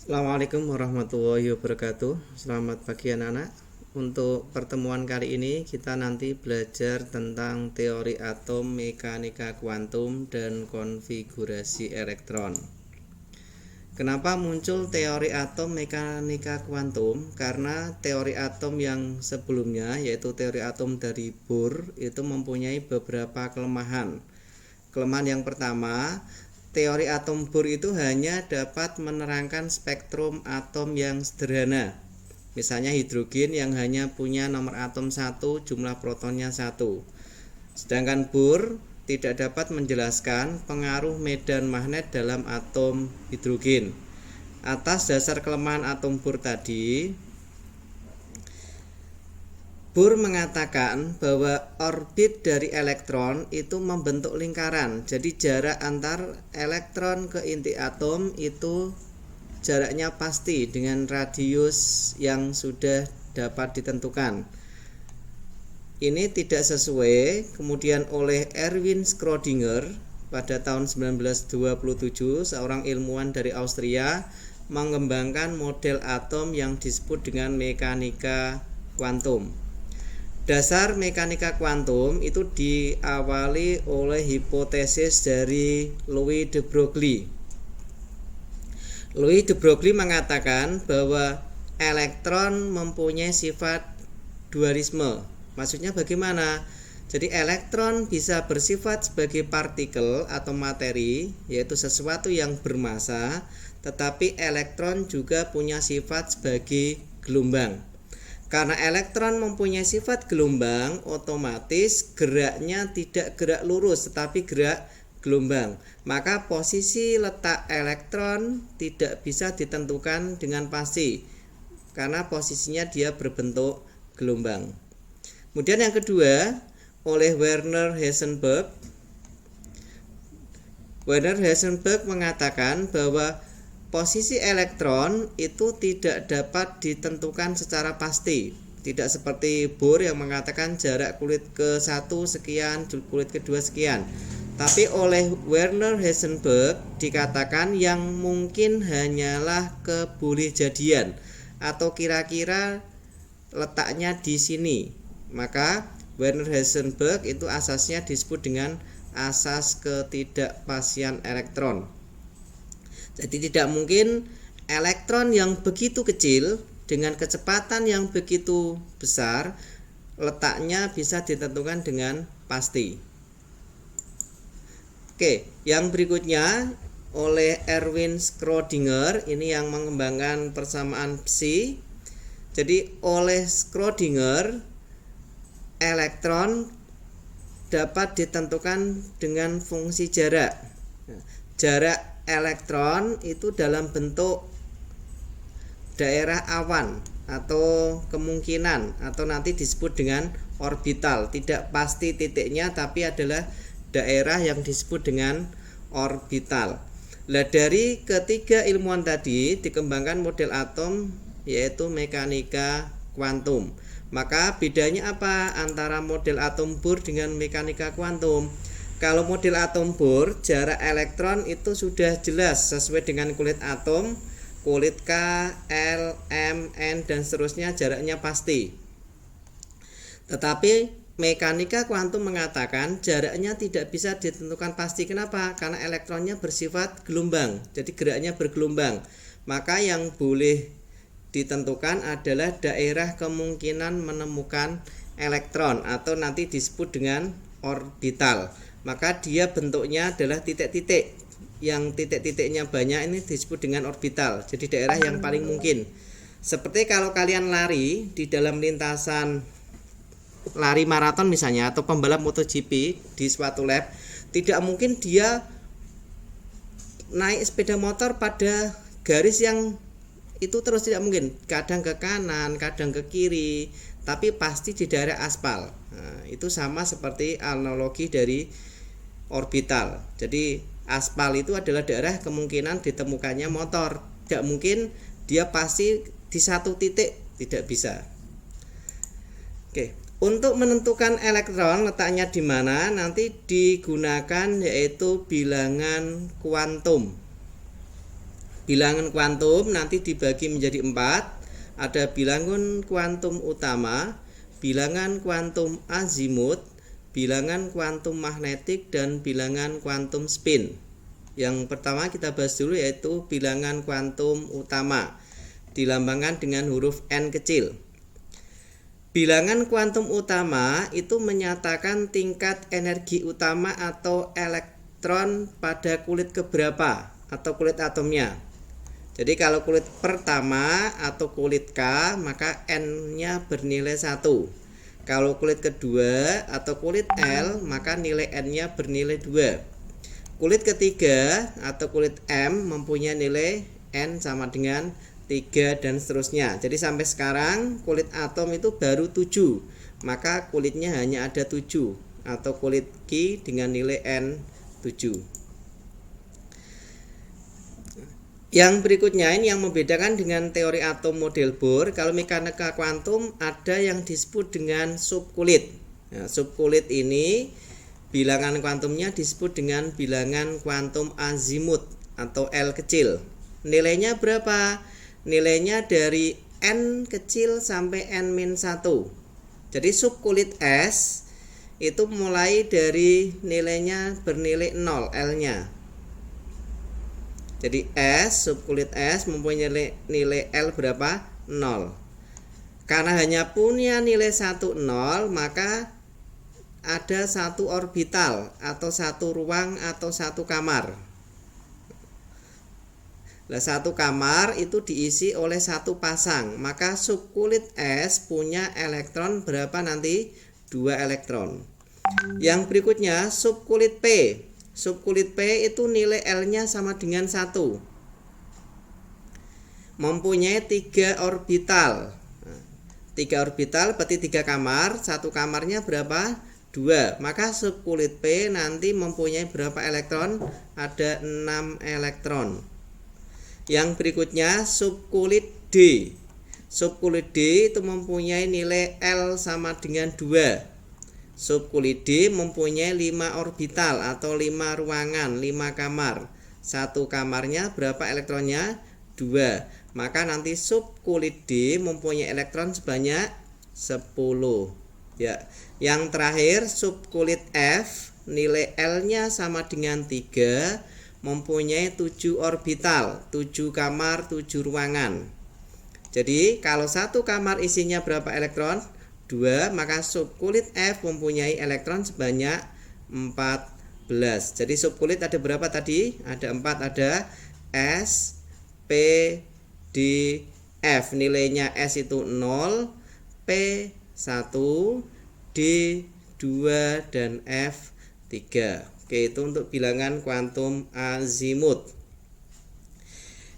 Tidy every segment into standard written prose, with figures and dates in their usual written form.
Assalamualaikum warahmatullahi wabarakatuh. Selamat pagi anak-anak. Untuk pertemuan kali ini kita nanti belajar tentang teori atom, mekanika kuantum, dan konfigurasi elektron. Kenapa muncul teori atom, mekanika kuantum? Karena teori atom yang sebelumnya, yaitu teori atom dari Bohr, itu mempunyai beberapa kelemahan. Kelemahan yang pertama, teori atom Bohr itu hanya dapat menerangkan spektrum atom yang sederhana. Misalnya hidrogen yang hanya punya nomor atom 1, jumlah protonnya 1. Sedangkan Bohr tidak dapat menjelaskan pengaruh medan magnet dalam atom hidrogen. Atas dasar kelemahan atom Bohr tadi, Bohr mengatakan bahwa orbit dari elektron itu membentuk lingkaran. Jadi jarak antar elektron ke inti atom itu jaraknya pasti dengan radius yang sudah dapat ditentukan. Ini tidak sesuai kemudian oleh Erwin Schrödinger pada tahun 1927, seorang ilmuwan dari Austria mengembangkan model atom yang disebut dengan mekanika kuantum. Dasar mekanika kuantum itu diawali oleh hipotesis dari Louis de Broglie. Louis de Broglie mengatakan bahwa elektron mempunyai sifat dualisme. Maksudnya bagaimana? Jadi elektron bisa bersifat sebagai partikel atau materi, yaitu sesuatu yang bermassa, tetapi elektron juga punya sifat sebagai gelombang. Karena elektron mempunyai sifat gelombang, otomatis geraknya tidak gerak lurus tetapi gerak gelombang. Maka posisi letak elektron tidak bisa ditentukan dengan pasti karena posisinya dia berbentuk gelombang. Kemudian yang kedua, oleh Werner Heisenberg mengatakan bahwa posisi elektron itu tidak dapat ditentukan secara pasti. Tidak seperti Bohr yang mengatakan jarak kulit ke-1 sekian, kulit kedua sekian. Tapi oleh Werner Heisenberg dikatakan yang mungkin hanyalah kebolehjadian atau kira-kira letaknya di sini. Maka Werner Heisenberg itu asasnya disebut dengan asas ketidakpastian elektron. Jadi tidak mungkin elektron yang begitu kecil dengan kecepatan yang begitu besar letaknya bisa ditentukan dengan pasti. Oke, yang berikutnya oleh Erwin Schrödinger, ini yang mengembangkan persamaan psi. Jadi oleh Schrödinger, elektron dapat ditentukan dengan fungsi jarak. Jarak elektron itu dalam bentuk daerah awan atau kemungkinan atau nanti disebut dengan orbital. Tidak pasti titiknya tapi adalah daerah yang disebut dengan orbital. Nah, dari ketiga ilmuwan tadi dikembangkan model atom yaitu mekanika kuantum. Maka bedanya apa antara model atom Bohr dengan mekanika kuantum? Kalau model atom Bohr, jarak elektron itu sudah jelas sesuai dengan kulit atom, kulit K, L, M, N, dan seterusnya jaraknya pasti. Tetapi mekanika kuantum mengatakan jaraknya tidak bisa ditentukan pasti. Kenapa? Karena elektronnya bersifat gelombang, jadi geraknya bergelombang. Maka yang boleh ditentukan adalah daerah kemungkinan menemukan elektron atau nanti disebut dengan orbital. Maka dia bentuknya adalah titik-titik. Yang titik-titiknya banyak ini disebut dengan orbital. Jadi daerah yang paling mungkin. Seperti kalau kalian lari di dalam lintasan lari maraton misalnya atau pembalap MotoGP di suatu lap, tidak mungkin dia naik sepeda motor pada garis yang itu terus, tidak mungkin. Kadang ke kanan, kadang ke kiri, tapi pasti di daerah aspal. Nah, itu sama seperti analogi dari orbital. Jadi aspal itu adalah daerah kemungkinan ditemukannya motor. Tidak mungkin dia pasti di satu titik, tidak bisa. Oke, untuk menentukan elektron letaknya di mana nanti digunakan yaitu bilangan kuantum. Bilangan kuantum nanti dibagi menjadi 4. Ada bilangan kuantum utama, bilangan kuantum azimut, bilangan kuantum magnetik, dan bilangan kuantum spin. Yang pertama kita bahas dulu yaitu bilangan kuantum utama, dilambangkan dengan huruf N kecil. Bilangan kuantum utama itu menyatakan tingkat energi utama atau elektron pada kulit keberapa atau kulit atomnya. Jadi kalau kulit pertama atau kulit K, maka N-nya bernilai 1. Kalau kulit kedua atau kulit L, maka nilai N-nya bernilai 2. Kulit ketiga atau kulit M mempunyai nilai N sama dengan 3 dan seterusnya. Jadi sampai sekarang kulit atom itu baru 7, maka kulitnya hanya ada 7, atau kulit Q dengan nilai N 7. Yang berikutnya ini yang membedakan dengan teori atom model Bohr. Kalau mekanika kuantum ada yang disebut dengan subkulit. Nah, subkulit ini bilangan kuantumnya disebut dengan bilangan kuantum azimut atau L kecil. Nilainya berapa? Nilainya dari N kecil sampai N-1. Jadi subkulit S itu mulai dari nilainya bernilai 0 L-nya. Jadi S, subkulit S mempunyai nilai L berapa? 0. Karena hanya punya nilai 1, 0, maka ada satu orbital atau satu ruang atau satu kamar. Nah, satu kamar itu diisi oleh satu pasang, maka subkulit S punya elektron berapa nanti? 2 elektron. Yang berikutnya subkulit P. Subkulit P itu nilai L-nya sama dengan 1. Mempunyai 3 orbital. 3 orbital berarti 3 kamar. Satu kamarnya berapa? 2. Maka subkulit P nanti mempunyai berapa elektron? Ada 6 elektron. Yang berikutnya subkulit D. Subkulit D itu mempunyai nilai L sama dengan 2. Subkulit D mempunyai 5 orbital atau 5 ruangan, 5 kamar. Satu kamarnya berapa elektronnya? 2. Maka nanti subkulit D mempunyai elektron sebanyak 10. Ya. Yang terakhir subkulit F, nilai L-nya sama dengan 3, mempunyai 7 orbital, 7 kamar, 7 ruangan. Jadi kalau satu kamar isinya berapa elektron? 2, maka subkulit F mempunyai elektron sebanyak 14. Jadi subkulit ada berapa tadi? Ada 4, ada S, P, D, F. Nilainya S itu 0, P 1, D 2, dan F 3. Oke, itu untuk bilangan kuantum azimut.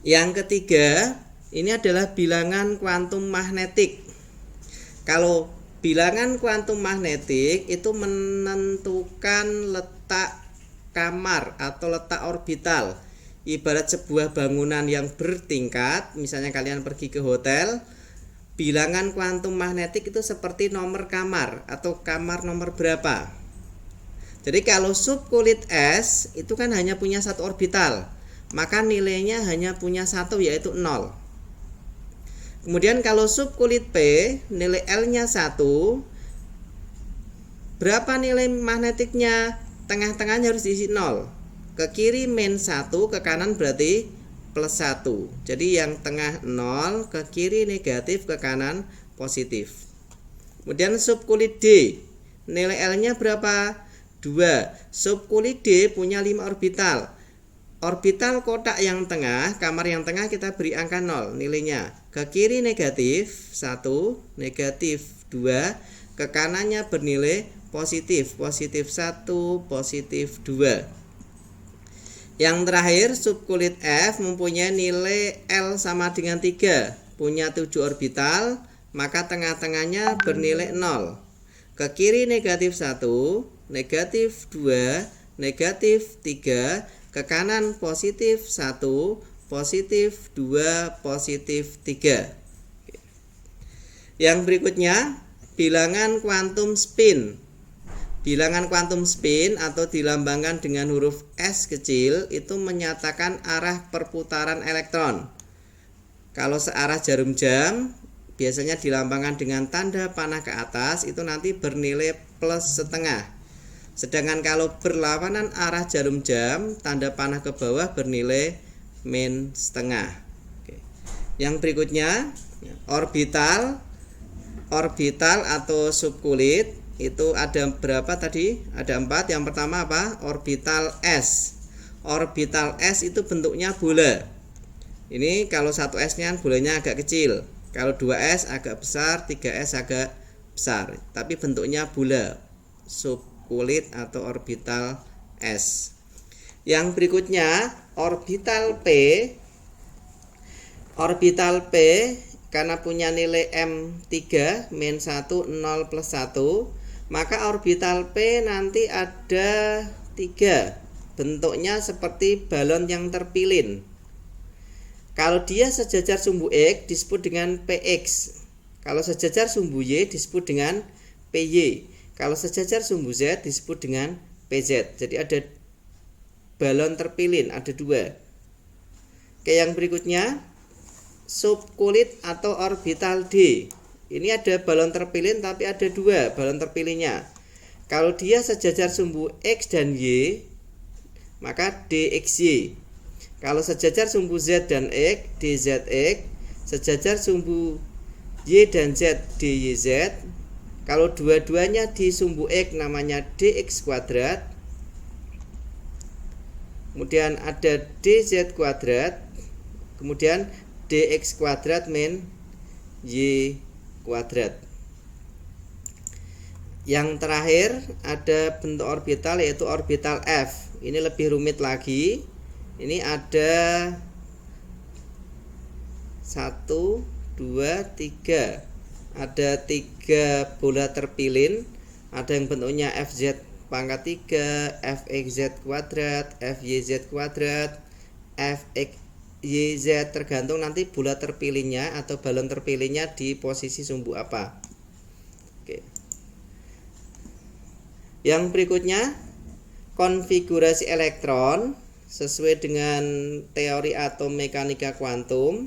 Yang ketiga, ini adalah bilangan kuantum magnetik. Kalau bilangan kuantum magnetik itu menentukan letak kamar atau letak orbital. Ibarat sebuah bangunan yang bertingkat, misalnya kalian pergi ke hotel, bilangan kuantum magnetik itu seperti nomor kamar atau kamar nomor berapa. Jadi kalau subkulit S itu kan hanya punya satu orbital, maka nilainya hanya punya 1 yaitu 0. Kemudian kalau subkulit P, nilai L-nya 1, berapa nilai magnetiknya? Tengah-tengahnya harus diisi 0. Ke kiri min 1, ke kanan berarti plus 1. Jadi yang tengah 0, ke kiri negatif, ke kanan positif. Kemudian subkulit D, nilai L-nya berapa? 2. Subkulit D punya 5 orbital. Orbital kotak yang tengah, kamar yang tengah kita beri angka 0 nilainya. Ke kiri negatif 1, negatif 2, ke kanannya bernilai positif, positif 1, positif 2. Yang terakhir subkulit F mempunyai nilai L sama dengan 3, punya 7 orbital, maka tengah-tengahnya bernilai 0. Ke kiri negatif 1, negatif 2, negatif 3, ke kanan positif 1, positif 2, positif 3. Yang berikutnya bilangan kuantum spin. Bilangan quantum spin atau dilambangkan dengan huruf S kecil itu menyatakan arah perputaran elektron. Kalau searah jarum jam biasanya dilambangkan dengan tanda panah ke atas, itu nanti bernilai plus setengah. Sedangkan kalau berlawanan arah jarum jam, tanda panah ke bawah bernilai min setengah. Oke. Yang berikutnya orbital atau subkulit. Itu ada berapa tadi? Ada 4. Yang pertama apa? Orbital S. Orbital S itu bentuknya bola. Ini kalau 1S nya bolanya agak kecil. Kalau 2S agak besar, 3S agak besar. Tapi bentuknya bola. Subkulit atau orbital S. Yang berikutnya orbital P. Orbital P karena punya nilai M3 min 1 0 plus 1, maka orbital P nanti ada 3. Bentuknya seperti balon yang terpilin. Kalau dia sejajar sumbu X disebut dengan PX. Kalau sejajar sumbu Y disebut dengan PY. Kalau sejajar sumbu Z disebut dengan PZ. Jadi ada balon terpilin, ada 2. Oke, yang berikutnya subkulit atau orbital D. Ini ada balon terpilin tapi ada 2 balon terpilihnya. Kalau dia sejajar sumbu X dan Y, maka DXY. Kalau sejajar sumbu Z dan X, DZX. Sejajar sumbu Y dan Z, DYZ. Kalau dua-duanya di sumbu X namanya DX kuadrat. Kemudian ada DZ kuadrat. Kemudian DX kuadrat min Y kuadrat. Yang terakhir ada bentuk orbital yaitu orbital F. Ini lebih rumit lagi. Ini ada 1, 2, 3. Ada 3 bola terpilin. Ada yang bentuknya FZ pangkat 3, FXZ kuadrat, FYZ kuadrat, FXYZ, tergantung nanti bola terpilihnya atau balon terpilihnya di posisi sumbu apa. Oke. Yang berikutnya konfigurasi elektron sesuai dengan teori atom mekanika kuantum.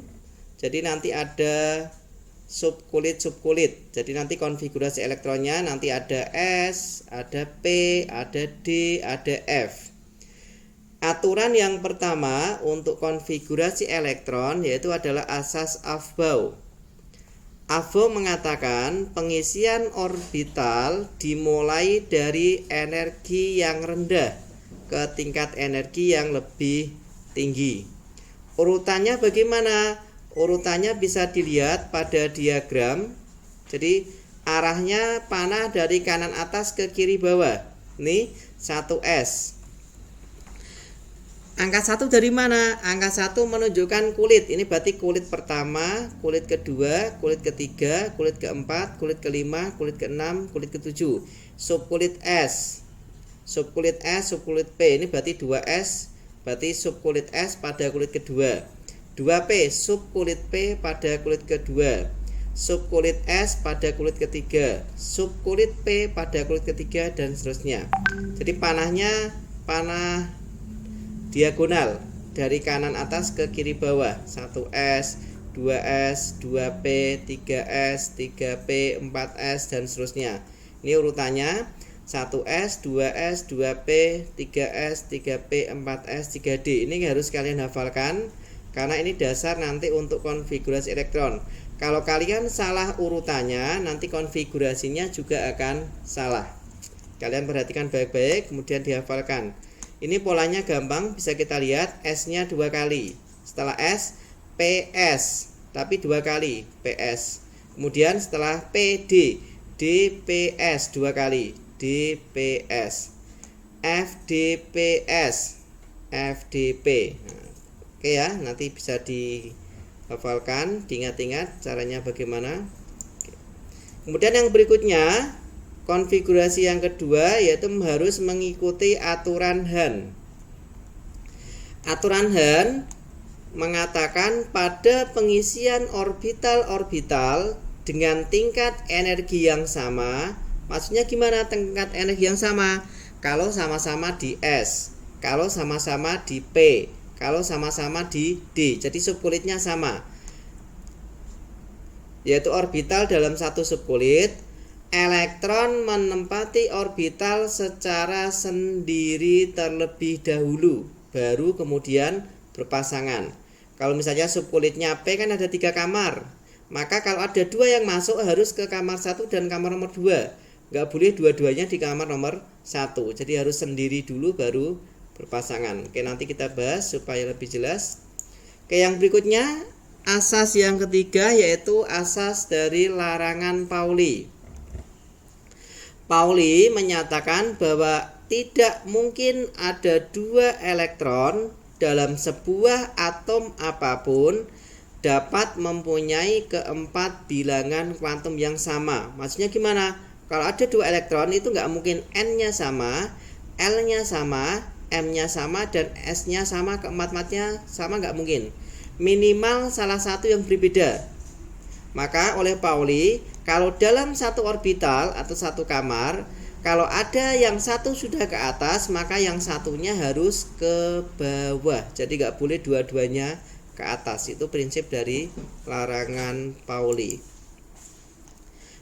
Jadi nanti ada subkulit. Jadi nanti konfigurasi elektronnya nanti ada S, ada P, ada D, ada F. Aturan yang pertama untuk konfigurasi elektron yaitu adalah asas Aufbau. Aufbau mengatakan pengisian orbital dimulai dari energi yang rendah ke tingkat energi yang lebih tinggi. Urutannya bagaimana? Urutannya bisa dilihat pada diagram. Jadi arahnya panah dari kanan atas ke kiri bawah. Ini 1S. Angka 1 dari mana? Angka 1 menunjukkan kulit. Ini berarti kulit pertama, kulit kedua, kulit ketiga, kulit keempat, kulit kelima, kulit keenam, kulit ketujuh. Subkulit S. Subkulit S, subkulit P. Ini berarti 2S. Berarti subkulit S pada kulit kedua. 2P, subkulit P pada kulit kedua. Subkulit S pada kulit ketiga. Subkulit P pada kulit ketiga dan seterusnya. Jadi panahnya panah diagonal dari kanan atas ke kiri bawah. 1S, 2S, 2P, 3S, 3P, 4S dan seterusnya. Ini urutannya 1S, 2S, 2P, 3S, 3P, 4S, 3D. Ini harus kalian hafalkan karena ini dasar nanti untuk konfigurasi elektron. Kalau kalian salah urutannya, nanti konfigurasinya juga akan salah. Kalian perhatikan baik-baik, kemudian dihafalkan. Ini polanya gampang, bisa kita lihat S-nya 2 kali. Setelah S, PS, tapi 2 kali PS. Kemudian setelah PD, DPS 2 kali, DPS. FDPS, FDP. Oke ya, nanti bisa dihafalkan, diingat-ingat caranya bagaimana. Kemudian yang berikutnya, konfigurasi yang kedua yaitu harus mengikuti aturan Hahn. Aturan Hahn mengatakan pada pengisian orbital-orbital dengan tingkat energi yang sama, Maksudnya gimana tingkat energi yang sama? Kalau sama-sama di S, kalau sama-sama di P, kalau sama-sama di D. Jadi subkulitnya sama, yaitu orbital dalam satu subkulit. Elektron menempati orbital secara sendiri terlebih dahulu, baru kemudian berpasangan. Kalau misalnya subkulitnya P kan ada 3 kamar, maka kalau ada 2 yang masuk harus ke kamar 1 dan kamar nomor 2. Nggak boleh dua-duanya di kamar nomor 1. Jadi harus sendiri dulu baru berpasangan. Oke, nanti kita bahas supaya lebih jelas. Oke, yang berikutnya asas yang ketiga yaitu asas dari larangan Pauli. Pauli menyatakan bahwa tidak mungkin ada 2 elektron dalam sebuah atom apapun dapat mempunyai keempat bilangan kuantum yang sama. Maksudnya gimana? Kalau ada 2 elektron itu nggak mungkin N-nya sama, L-nya sama, M-nya sama, dan S-nya sama, keempat-empatnya sama, nggak mungkin. Minimal salah satu yang berbeda. Maka oleh Pauli, kalau dalam satu orbital atau satu kamar, kalau ada yang satu sudah ke atas, maka yang satunya harus ke bawah. Jadi nggak boleh dua-duanya ke atas. Itu prinsip dari larangan Pauli.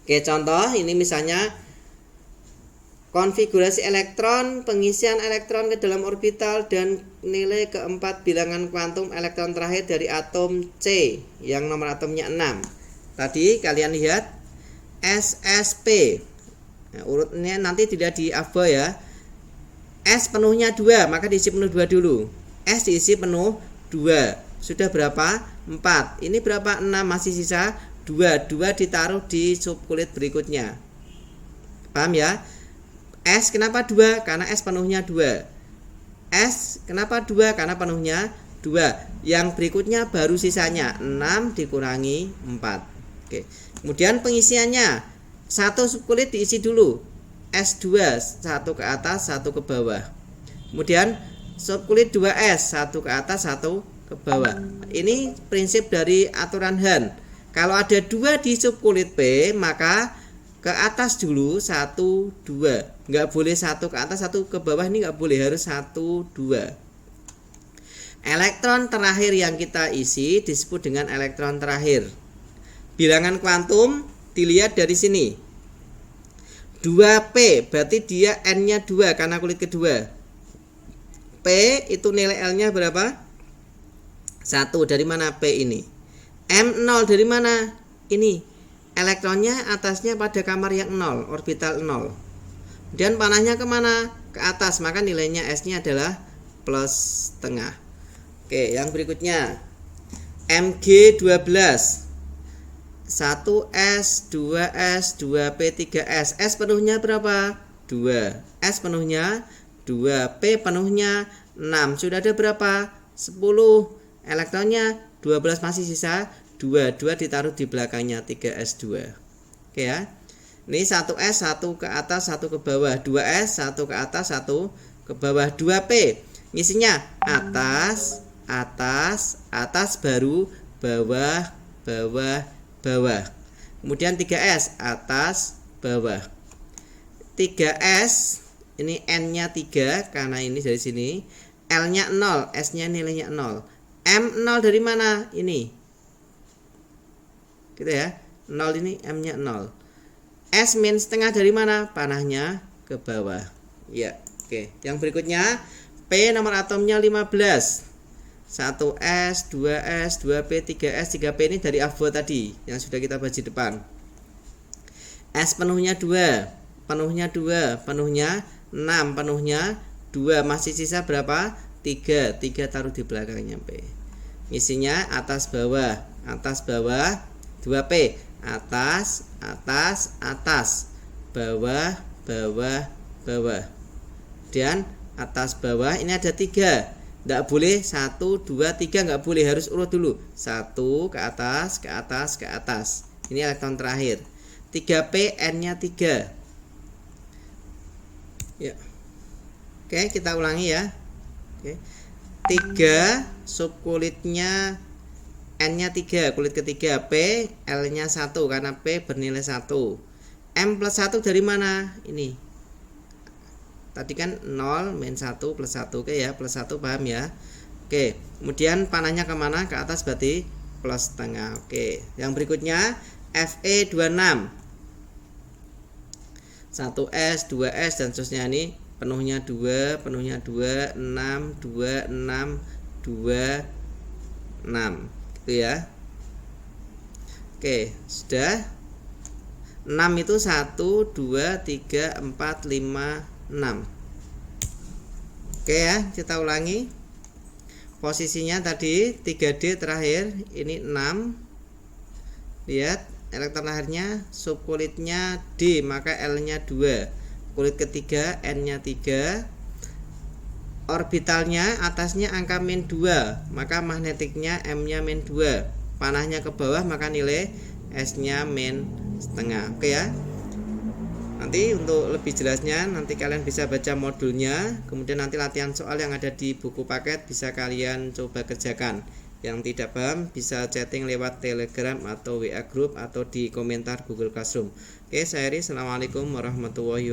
Oke, contoh ini misalnya konfigurasi elektron, pengisian elektron ke dalam orbital, dan nilai keempat bilangan kuantum elektron terakhir dari atom C yang nomor atomnya 6. Tadi kalian lihat SSP. Nah, urutnya nanti tidak di aba ya. S penuhnya 2, maka diisi penuh 2 dulu. S diisi penuh 2. Sudah berapa? 4. Ini berapa? 6, masih sisa 2. 2 ditaruh di subkulit berikutnya. Paham ya? S kenapa 2? Karena S penuhnya 2. S kenapa 2? Karena penuhnya 2. Yang berikutnya baru sisanya 6 dikurangi 4. Oke. Kemudian pengisiannya, satu subkulit diisi dulu. S2, satu ke atas, satu ke bawah. Kemudian subkulit 2S, satu ke atas, satu ke bawah. Ini prinsip dari aturan Hahn. Kalau ada 2 di subkulit P, maka ke atas dulu 1, 2. Nggak boleh satu ke atas, satu ke bawah. Ini nggak boleh, harus 1, 2. Elektron terakhir yang kita isi disebut dengan elektron terakhir. Bilangan kuantum dilihat dari sini. 2P berarti dia N-nya 2 karena kulit kedua. P itu nilai L-nya berapa? 1. Dari mana P ini? M0 dari mana? Ini. Elektronnya atasnya pada kamar yang 0, orbital 0. Dan panahnya kemana? Ke atas, maka nilainya S-nya adalah plus setengah. Oke, yang berikutnya MG12. 1S, 2S, 2P, 3S. S penuhnya berapa? 2. S penuhnya 2. P penuhnya 6. Sudah ada berapa? 10. Elektronnya 12, masih sisa 2. 2 ditaruh di belakangnya 3S2. Oke ya. Ini 1S, 1 ke atas, 1 ke bawah. 2S, 1 ke atas, 1 ke bawah. 2P ngisinya atas, atas, atas, baru bawah, bawah, bawah. Kemudian 3S, atas, bawah. 3S ini N-nya 3 karena ini dari sini. L-nya 0, S-nya nilainya 0. M0 dari mana? Ini. Gitu ya. 0 ini M-nya 0. S min setengah dari mana? Panahnya ke bawah. Ya, oke. Yang berikutnya P nomor atomnya 15. 1S, 2S, 2P, 3S, 3P ini dari abo tadi yang sudah kita bahas di depan. S penuhnya 2, penuhnya 2, penuhnya 6, penuhnya 2, masih sisa berapa? 3, 3 taruh di belakangnya P. Isinya atas bawah, 2P, atas, atas, atas, bawah, bawah, bawah. Dan atas bawah ini ada 3. Nggak boleh 1, 2, 3, nggak boleh, harus urut dulu. 1 ke atas, ke atas, ke atas. Ini elektron terakhir. 3P N-nya 3. Ya. Oke, kita ulangi ya. Oke. 3 subkulitnya N-nya 3, kulit ketiga. P L-nya 1 karena P bernilai 1. M plus 1 dari mana? Ini. Tadi kan 0 min 1 plus 1. Oke ya, plus 1 paham ya. Oke, kemudian panahnya kemana? Ke atas berarti plus setengah. Oke, yang berikutnya Fe 26 1S, 2S dan seterusnya. Ini penuhnya 2, penuhnya 2, 6, 2, 6, 2, 6 gitu ya. Oke, sudah. 6 itu 1, 2, 3, 4, 5, 6. Oke ya, kita ulangi. Posisinya tadi 3D terakhir, ini 6. Lihat, elektron lahirnya subkulitnya D, maka L-nya 2. Kulit ketiga N-nya 3. Orbitalnya atasnya angka min 2, maka magnetiknya M-nya min 2. Panahnya ke bawah, maka nilai S-nya min setengah. Oke ya. Nanti untuk lebih jelasnya nanti kalian bisa baca modulnya, kemudian nanti latihan soal yang ada di buku paket bisa kalian coba kerjakan. Yang tidak paham bisa chatting lewat Telegram atau WA group atau di komentar Google Classroom. Oke, saya Eri. Assalamualaikum warahmatullahi wabarakatuh.